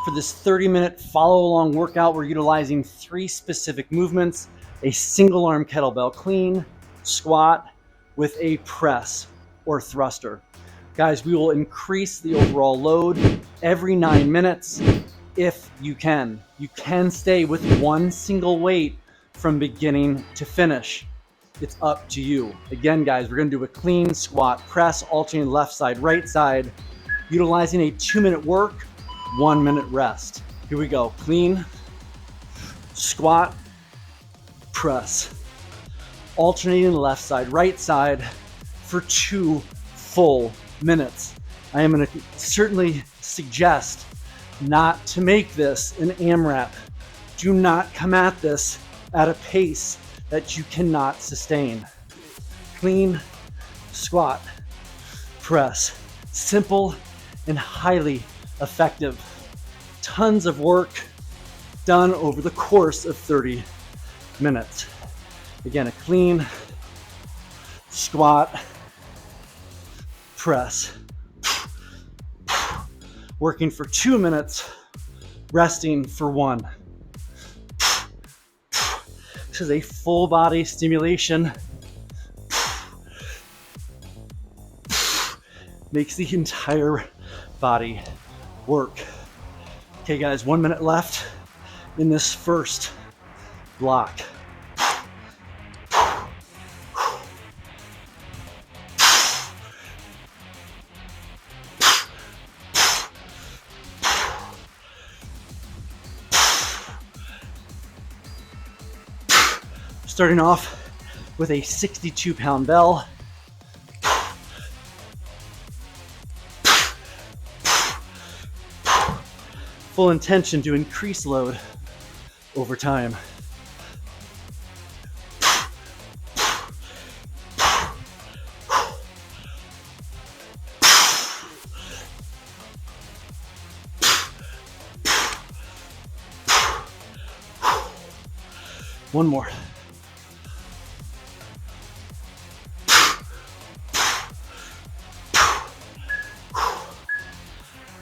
For this 30-minute follow-along workout, we're utilizing 3 specific movements: a single arm kettlebell clean, squat, with a press or thruster. Guys, we will increase the overall load every 9 minutes if you can. You can stay with one single weight from beginning to finish. It's up to you. Again, guys, we're gonna do a clean, squat, press, alternating left side, right side, utilizing a 2-minute work, 1-minute rest. Here we go. Clean, squat, press. Alternating left side, right side for 2 full minutes. I am going to certainly suggest not to make this an AMRAP. Do not come at this at a pace that you cannot sustain. Clean, squat, press. Simple and highly effective. Tons of work done over the course of 30 minutes. Again, a clean, squat, press. Working for 2 minutes, resting for 1. This is a full body stimulation. Makes the entire body work. Okay guys, 1 minute left in this first block. Starting off with a 62-pound bell. Full intention to increase load over time. One more.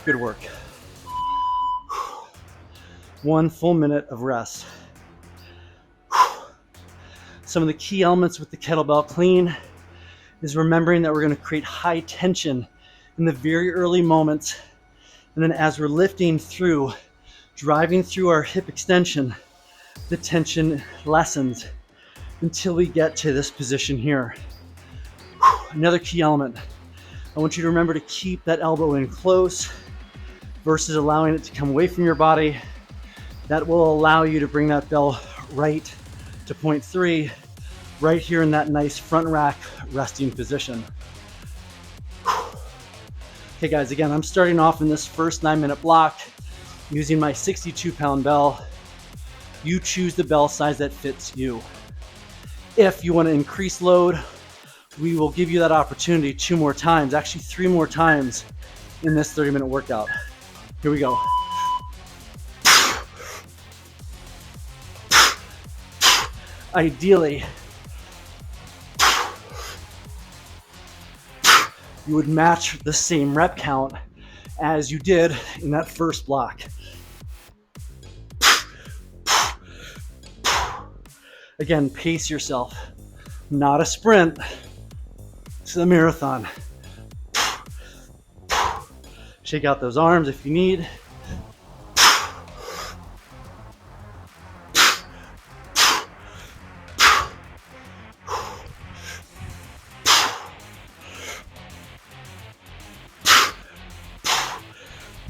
Good work. 1 full minute of rest. Some of the key elements with the kettlebell clean is remembering that we're going to create high tension in the very early moments. And then as we're lifting through, driving through our hip extension, the tension lessens until we get to this position here. Another key element, I want you to remember to keep that elbow in close versus allowing it to come away from your body. That will allow you to bring that bell right to point 3, right here in that nice front rack resting position. Okay guys, again, I'm starting off in this first 9-minute block using my 62-pound bell. You choose the bell size that fits you. If you want to increase load, we will give you that opportunity 2 more times, actually 3 more times in this 30-minute workout. Here we go. Ideally, you would match the same rep count as you did in that first block. Again, pace yourself. Not a sprint, it's a marathon. Shake out those arms if you need.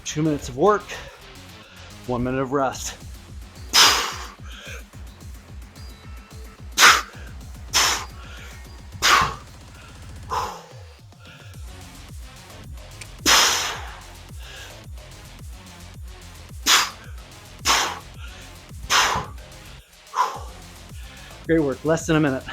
Two minutes of work, 1 minute of rest. Great work, less than a minute.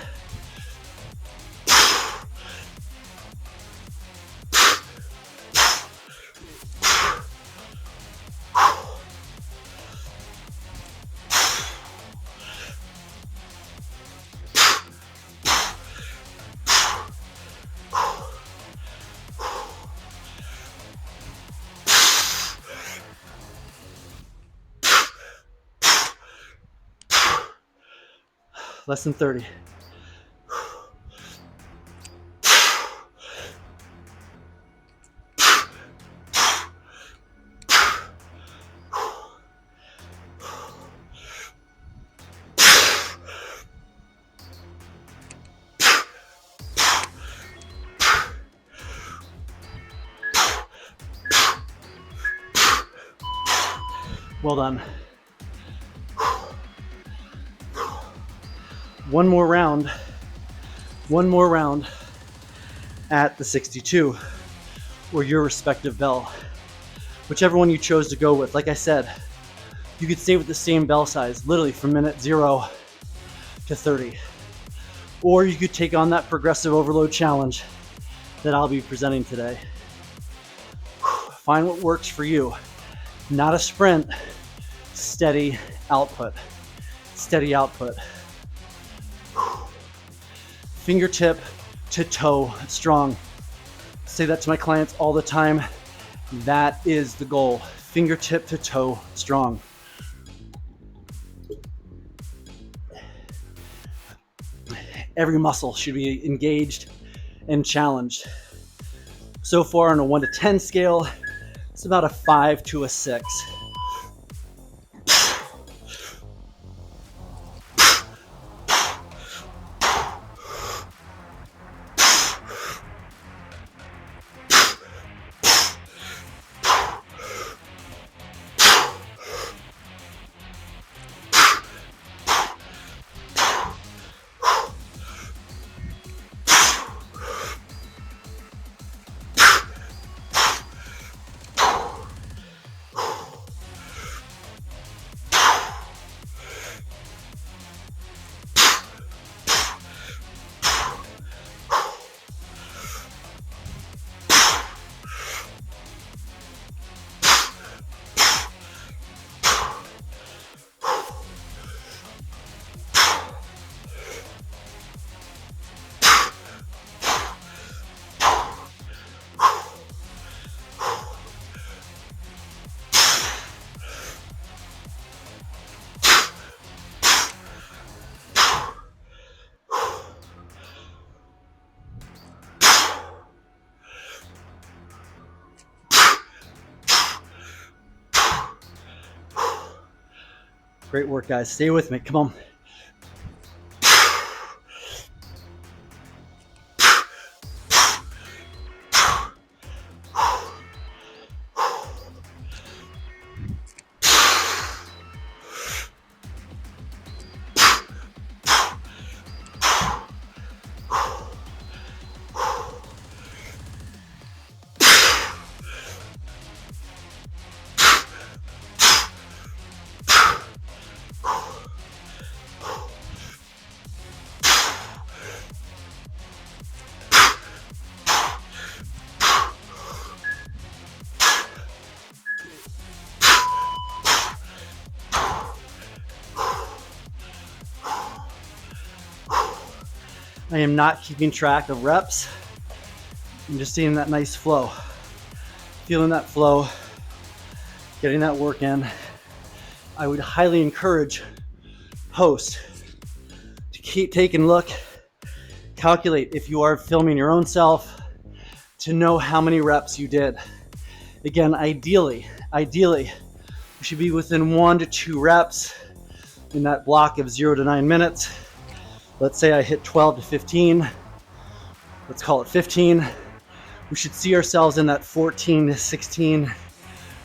Less than 30. Well done. One more round at the 62 or your respective bell, whichever one you chose to go with. Like I said, you could stay with the same bell size literally from minute 0 to 30, or you could take on that progressive overload challenge that I'll be presenting today. Find what works for you. Not a sprint, steady output. Steady output. Fingertip to toe strong. Say that to my clients all the time. That is the goal. Fingertip to toe strong. Every muscle should be engaged and challenged. So far on a 1 to 10 scale, it's about a 5 to a 6. Great work, guys. Stay with me. Come on. I am not keeping track of reps. I'm just seeing that nice flow. Feeling that flow, getting that work in. I would highly encourage hosts to keep taking a look, calculate if you are filming your own self to know how many reps you did. Again, ideally, you should be within 1 to 2 reps in that block of 0 to 9 minutes. Let's say I hit 12 to 15. Let's call it 15. We should see ourselves in that 14 to 16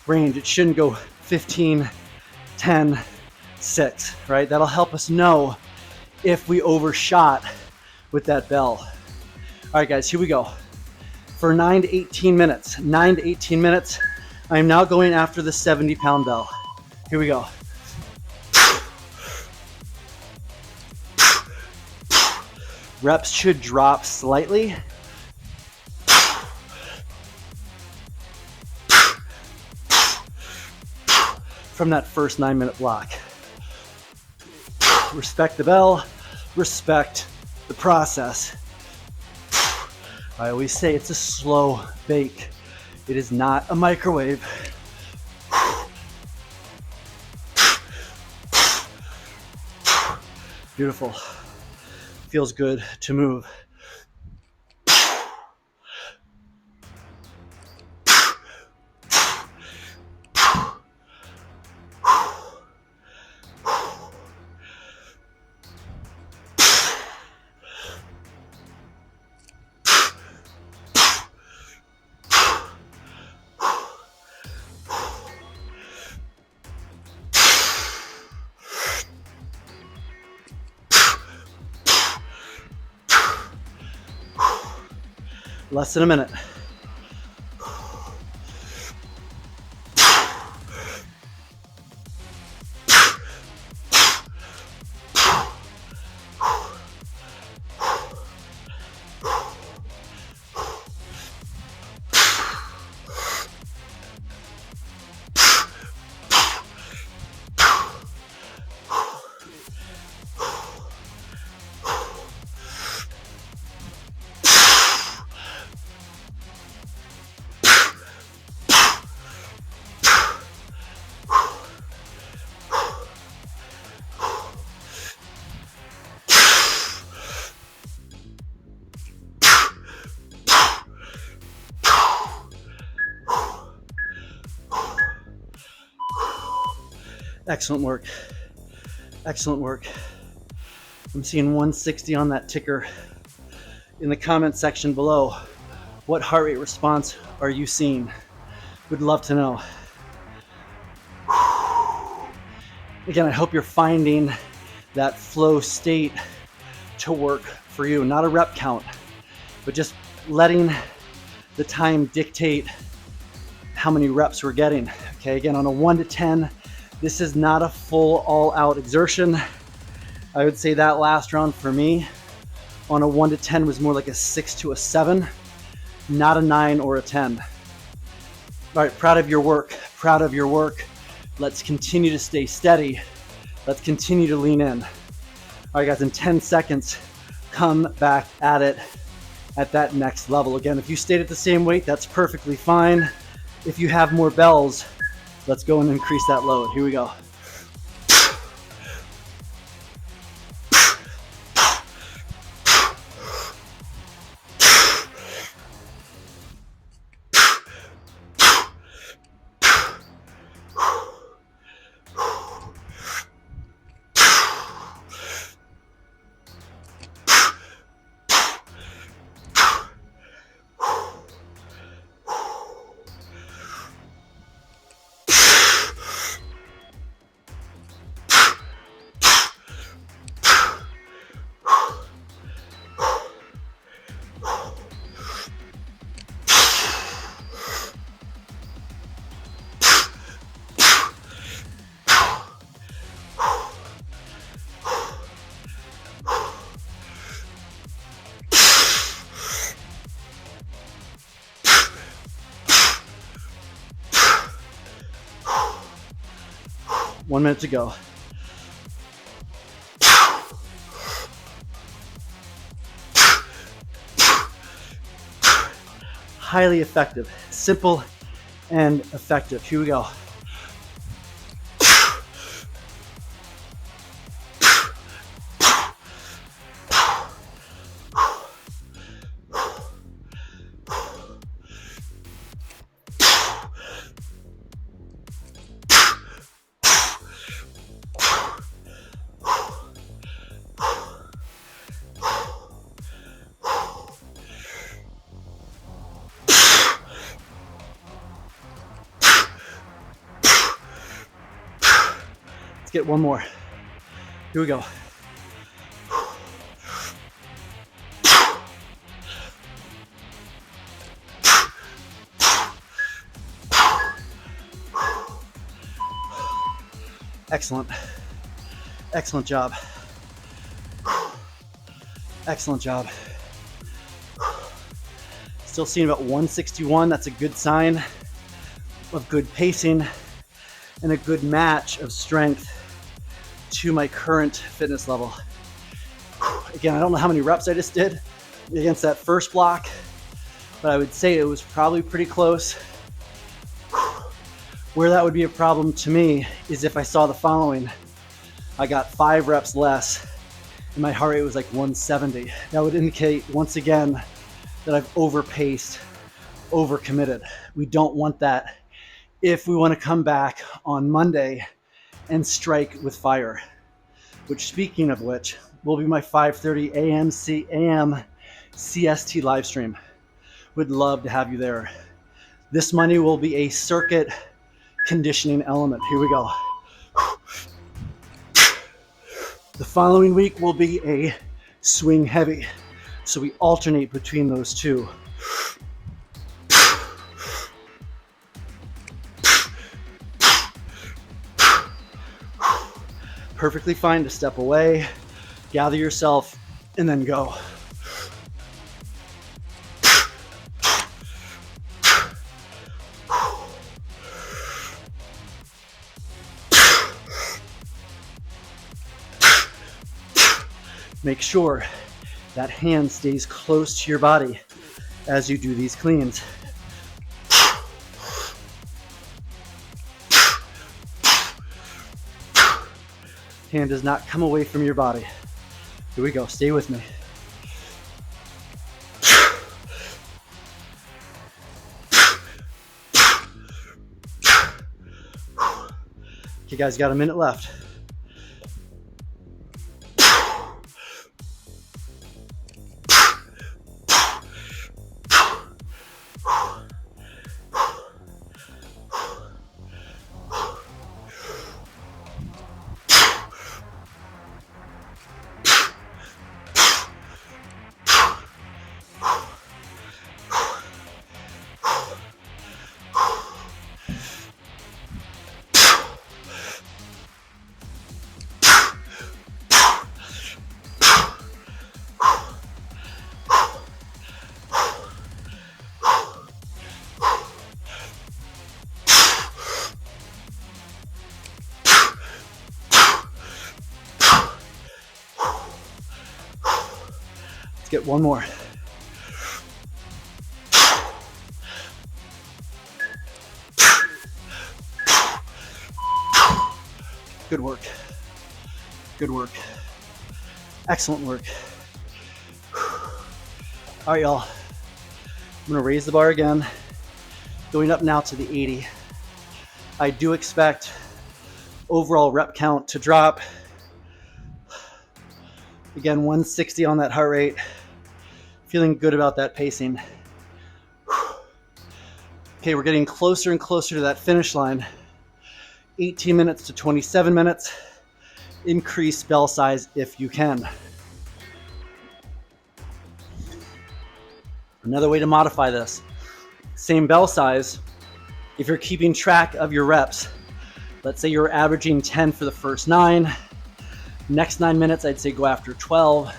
range. It shouldn't go 15, 10, 6, right? That'll help us know if we overshot with that bell. All right, guys, here we go. For 9 to 18 minutes, I'm now going after the 70-pound bell. Here we go. Reps should drop slightly. From that first 9-minute block. Respect the bell, respect the process. I always say it's a slow bake. It is not a microwave. Beautiful. feels good to move. Less than a minute. Excellent work. Excellent work. I'm seeing 160 on that ticker. In the comment section below, what heart rate response are you seeing? Would love to know. Again, I hope you're finding that flow state to work for you. Not a rep count, but just letting the time dictate how many reps we're getting. Okay, again, on a 1 to 10, this is not a full all-out exertion. I would say that last round for me on a 1 to 10 was more like a 6 to a 7, not a 9 or a 10. All right, proud of your work, proud of your work. Let's continue to stay steady. Let's continue to lean in. All right, guys, in 10 seconds, come back at it at that next level. Again, if you stayed at the same weight, that's perfectly fine. If you have more bells, let's go and increase that load. Here we go. One minute to go. Highly effective, simple and effective. Here we go. Get one more. Here we go. Excellent. Excellent job. Excellent job. Still seeing about 161. That's a good sign of good pacing and a good match of strength to my current fitness level. Again, I don't know how many reps I just did against that first block, but I would say it was probably pretty close. Where that would be a problem to me is if I saw the following. I got 5 reps less and my heart rate was like 170. That would indicate, once again, that I've overpaced, overcommitted. We don't want that if we want to come back on Monday and strike with fire, which, speaking of which, will be my 5:30 a.m. CST live stream. Would love to have you there. This Monday will be a circuit conditioning element. Here we go. The following week will be a swing heavy. So we alternate between those two. Perfectly fine to step away, gather yourself, and then go. Make sure that hand stays close to your body as you do these cleans. Hand does not come away from your body. Here we go, stay with me. Okay guys, got a minute left. Let's get one more. Good work. Good work. Excellent work. All right, y'all. I'm gonna raise the bar again, going up now to the 80. I do expect overall rep count to drop. Again, 160 on that heart rate. Feeling good about that pacing. Okay, we're getting closer and closer to that finish line. 18 minutes to 27 minutes. Increase bell size if you can. Another way to modify this, same bell size, if you're keeping track of your reps. Let's say you're averaging 10 for the first 9. Next 9 minutes, I'd say go after 12.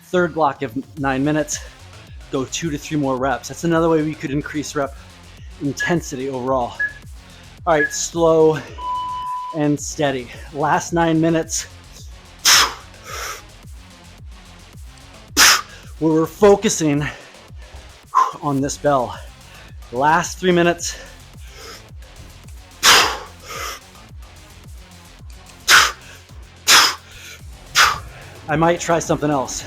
Third block of 9 minutes, go 2 to 3 more reps. That's another way we could increase rep intensity overall. All right, slow and steady. Last 9 minutes, where we're focusing on this bell. Last 3 minutes, I might try something else.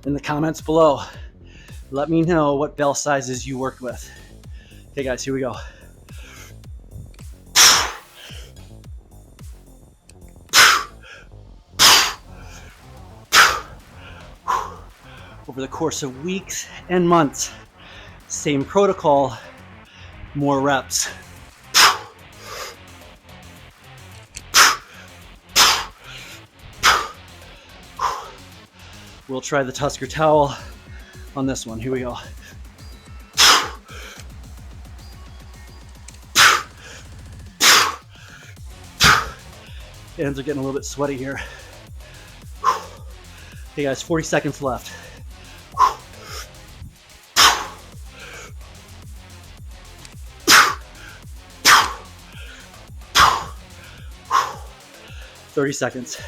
In the comments below, let me know what bell sizes you worked with. Okay guys, here we go. Over the course of weeks and months, same protocol, more reps. We'll try the Tusker towel on this one. Here we go. Hands are getting a little bit sweaty here. Okay guys, 40 seconds left. Thirty seconds.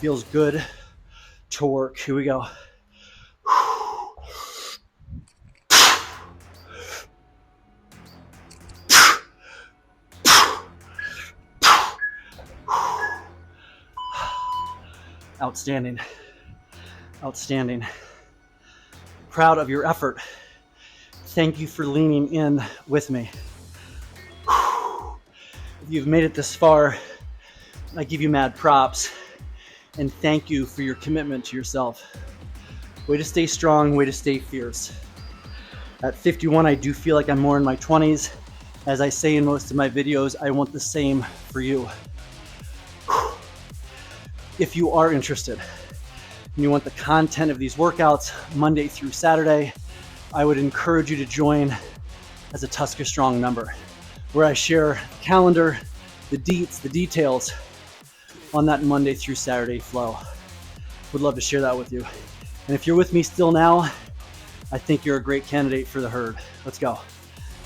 Feels good to work. Here we go. Outstanding. Outstanding. Proud of your effort. Thank you for leaning in with me. If you've made it this far, I give you mad props and thank you for your commitment to yourself. Way to stay strong, way to stay fierce. At 51, I do feel like I'm more in my 20s. As I say in most of my videos, I want the same for you. If you are interested and you want the content of these workouts Monday through Saturday, I would encourage you to join as a TuskerStrong member, where I share the calendar, the deets, the details on that Monday through Saturday flow. Would love to share that with you. And if you're with me still now, I think you're a great candidate for the herd. Let's go.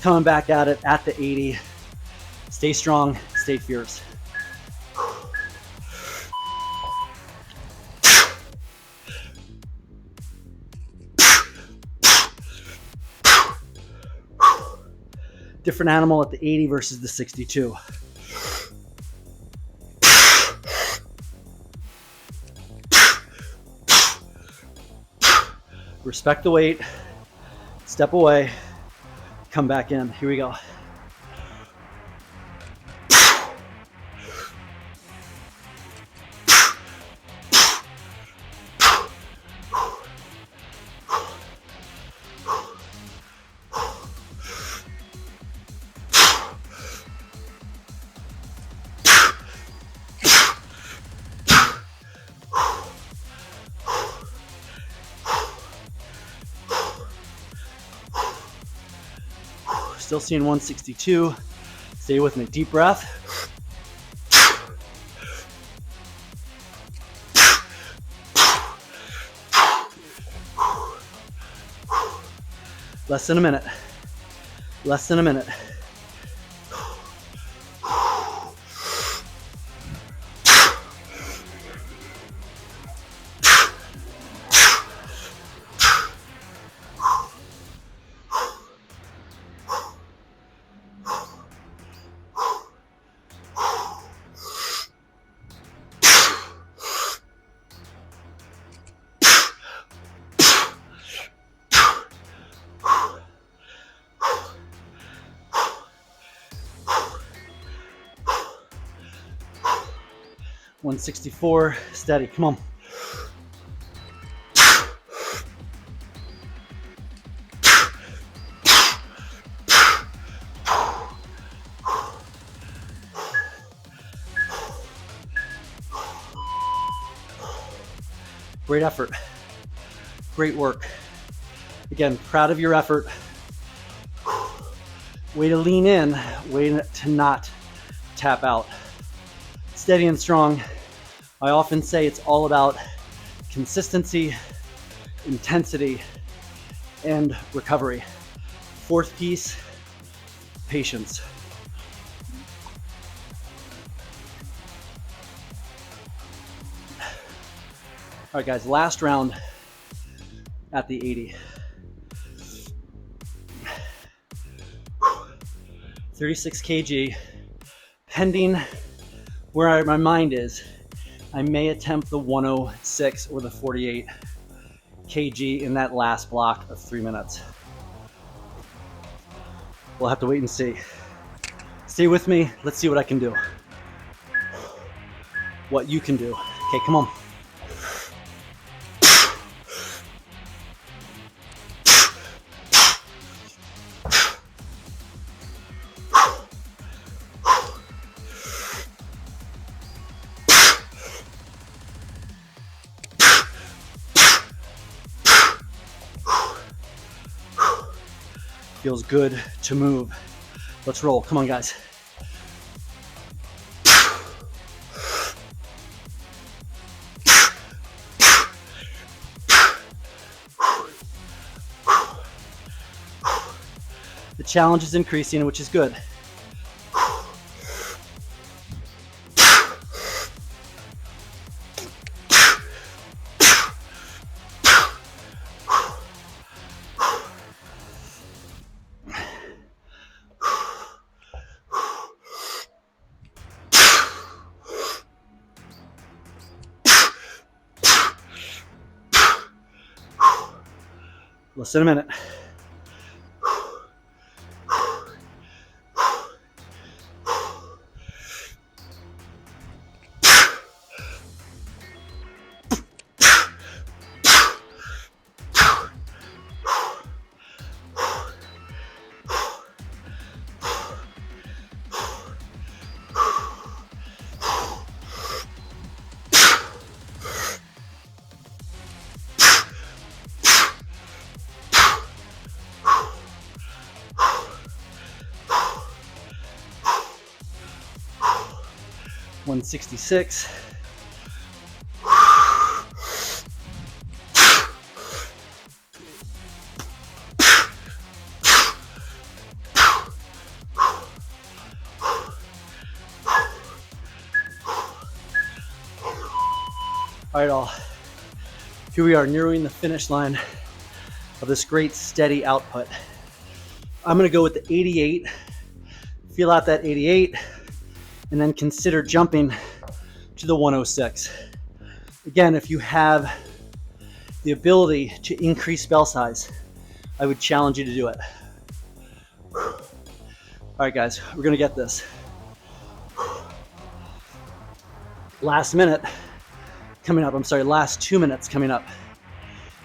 Coming back at it at the 80. Stay strong, stay fierce. Different animal at the 80 versus the 62. Respect the weight, step away, come back in. Here we go. Still seeing 162. Stay with me. Deep breath. Less than a minute. Less than a minute. $164, steady, come on. Great effort, great work. Again, proud of your effort. Way to lean in, way to not tap out. Steady and strong. I often say it's all about consistency, intensity, and recovery. Fourth piece, patience. All right, guys, last round at the 80. 36 kg, pending where my mind is. I may attempt the 106 or the 48 kg in that last block of 3 minutes. We'll have to wait and see. Stay with me. Let's see what I can do. What you can do. Okay, come on. Feels good to move. Let's roll. Come on, guys. The challenge is increasing, which is good. Less than a minute. $166. All right, all. Here we are nearing the finish line of this great steady output. I'm gonna go with the 88. Feel out that 88, and then consider jumping to the 106. Again, if you have the ability to increase bell size, I would challenge you to do it. All right, guys, we're gonna get this. Last minute coming up. I'm sorry, last 2 minutes coming up.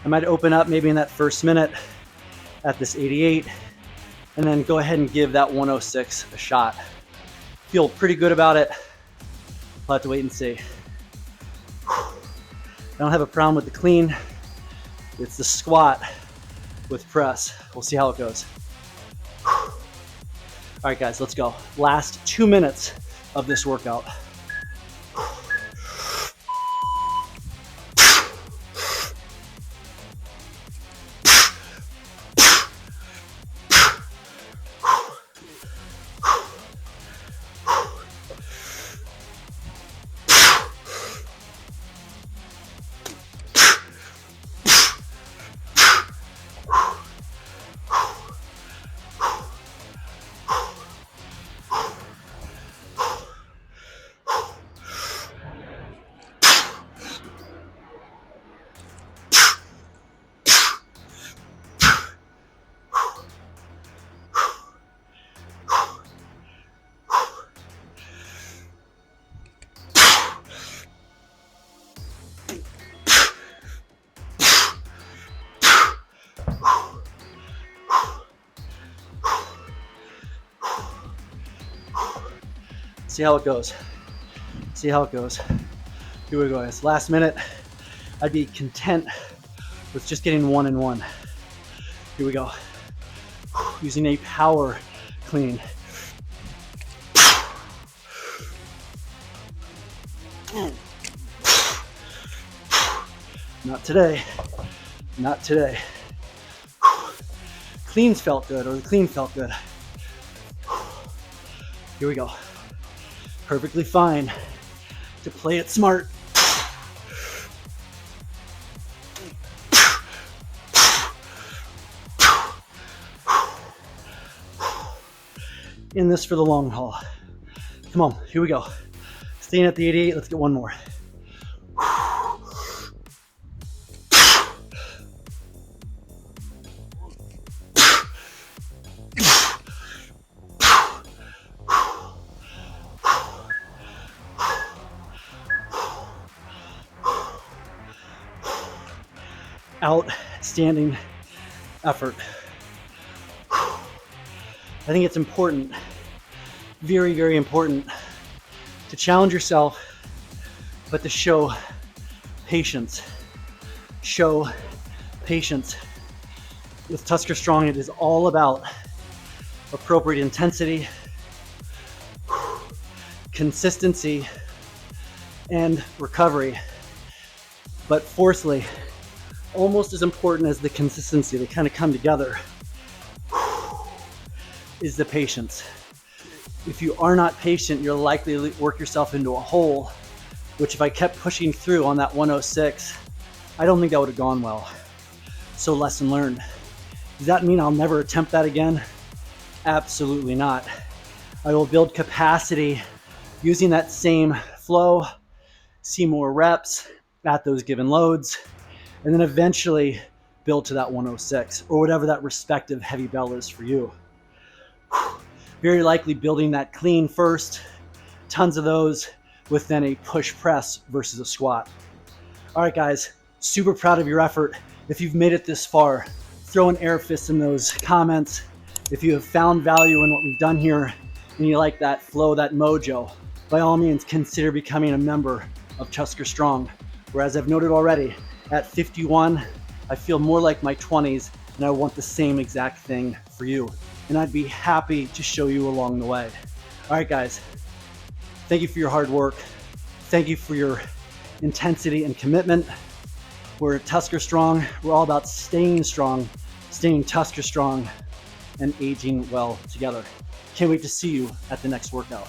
I might open up maybe in that first minute at this 88, and then go ahead and give that 106 a shot. Feel pretty good about it. I'll have to wait and see. I don't have a problem with the clean. It's the squat with press. We'll see how it goes. All right, guys, let's go. Last 2 minutes of this workout. See how it goes. See how it goes. Here we go, guys. Last minute, I'd be content with just getting 1 and 1. Here we go. Using a power clean. Not today. Not today. Cleans felt good, or the clean felt good. Here we go. Perfectly fine to play it smart. In this for the long haul. Come on, here we go. Staying at the 88, let's get one more. Outstanding effort. I think it's important, very, very important, to challenge yourself, but to show patience. Show patience. With TuskerStrong, it is all about appropriate intensity, consistency, and recovery. But fourthly, almost as important as the consistency, they kind of come together, is the patience. If you are not patient, you're likely to work yourself into a hole, which if I kept pushing through on that 106, I don't think that would have gone well. So lesson learned. Does that mean I'll never attempt that again? Absolutely not. I will build capacity using that same flow, see more reps at those given loads, and then eventually build to that 106 or whatever that respective heavy bell is for you. Very likely building that clean first, tons of those, with then a push press versus a squat. All right, guys, super proud of your effort. If you've made it this far, throw an air fist in those comments. If you have found value in what we've done here and you like that flow, that mojo, by all means, consider becoming a member of Tusker Strong. Whereas I've noted already, at 51, I feel more like my 20s, and I want the same exact thing for you. And I'd be happy to show you along the way. All right, guys, thank you for your hard work. Thank you for your intensity and commitment. We're at Tusker Strong. We're all about staying strong, staying Tusker Strong, and aging well together. Can't wait to see you at the next workout.